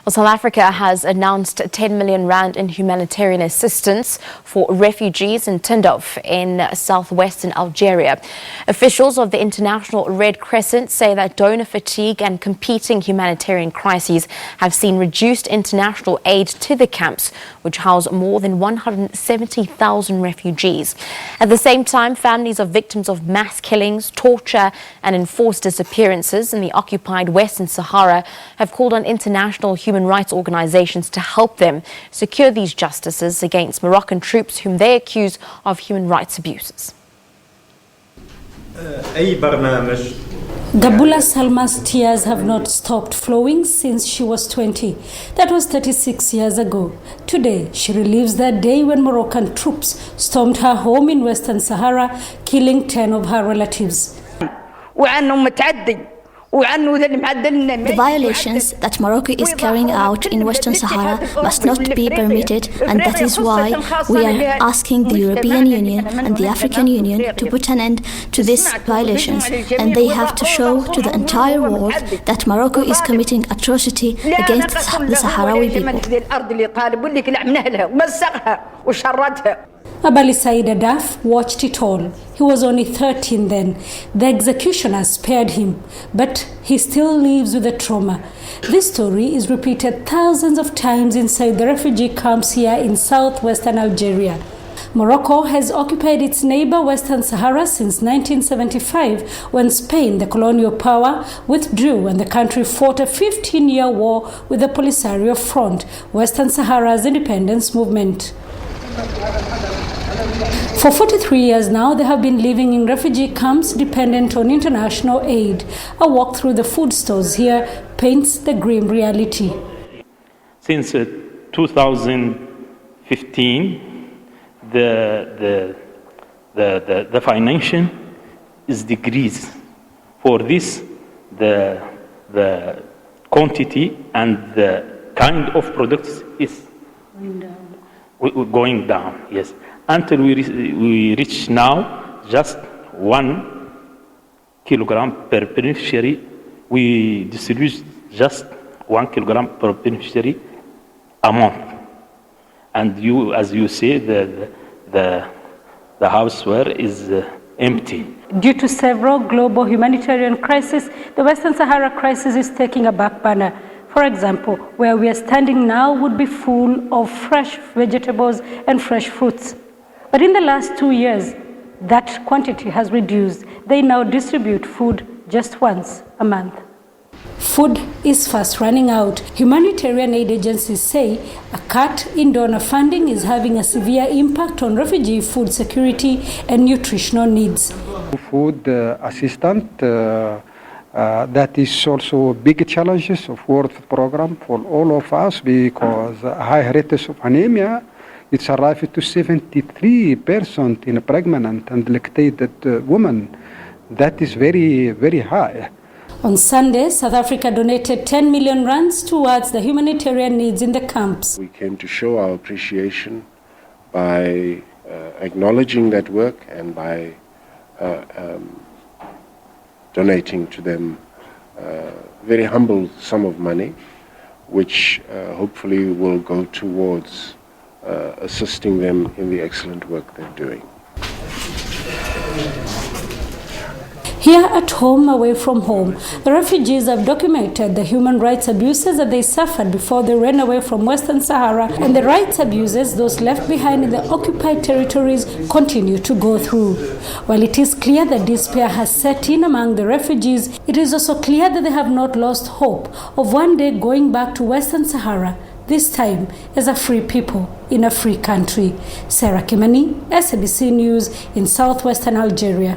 Well, South Africa has announced 10 million rand in humanitarian assistance for refugees in Tindouf in South Western Algeria. Officials of the International Red Crescent say that donor fatigue and competing humanitarian crises have seen reduced international aid to the camps, which house more than 170,000 refugees. At the same time, families of victims of mass killings, torture and enforced disappearances in the occupied Western Sahara have called on international human rights organizations to help them secure these justices against Moroccan troops whom they accuse of human rights abuses. Gabula Salma's tears have not stopped flowing since she was 20. That was 36 years ago. Today, she relives that day when Moroccan troops stormed her home in Western Sahara, killing 10 of her relatives. The violations that Morocco is carrying out in Western Sahara must not be permitted, and that is why we are asking the European Union and the African Union to put an end to these violations, and they have to show to the entire world that Morocco is committing atrocity against the Sahrawi people. Abali Said Adaf watched it all. He was only 13 then. The executioner spared him, but he still lives with the trauma. This story is repeated thousands of times inside the refugee camps here in South Western Algeria. Morocco has occupied its neighbor Western Sahara since 1975, when Spain, the colonial power, withdrew and the country fought a 15-year war with the Polisario Front, Western Sahara's independence movement. For 43 years now, they have been living in refugee camps dependent on international aid. A walk through the food stores here paints the grim reality. Since 2015, the financial is decreased. For this, the quantity and the kind of products is going down, yes. Until we reach now just 1 kilogram per beneficiary. We distribute just 1 kilogram per beneficiary a month. And you, as you say, the houseware is empty. Due to several global humanitarian crises, the Western Sahara crisis is taking a back burner. For example, where we are standing now would be full of fresh vegetables and fresh fruits. But in the last 2 years, that quantity has reduced. They now distribute food just once a month. Food is fast running out. Humanitarian aid agencies say a cut in donor funding is having a severe impact on refugee food security and nutritional needs. Food assistance, that is also big challenges of World Food Program for all of us, because high rates of anemia, it's arrived to 73% in pregnant and lactated women. That is very, very high. On Sunday, South Africa donated 10 million rands towards the humanitarian needs in the camps. We came to show our appreciation by acknowledging that work and by donating to them a very humble sum of money, which hopefully will go towards assisting them in the excellent work they're doing. Here at home, away from home, the refugees have documented the human rights abuses that they suffered before they ran away from Western Sahara, and the rights abuses those left behind in the occupied territories continue to go through. While it is clear that despair has set in among the refugees, it is also clear that they have not lost hope of one day going back to Western Sahara, this time as a free people in a free country. Sarah Kimani, SABC News in South Western Algeria.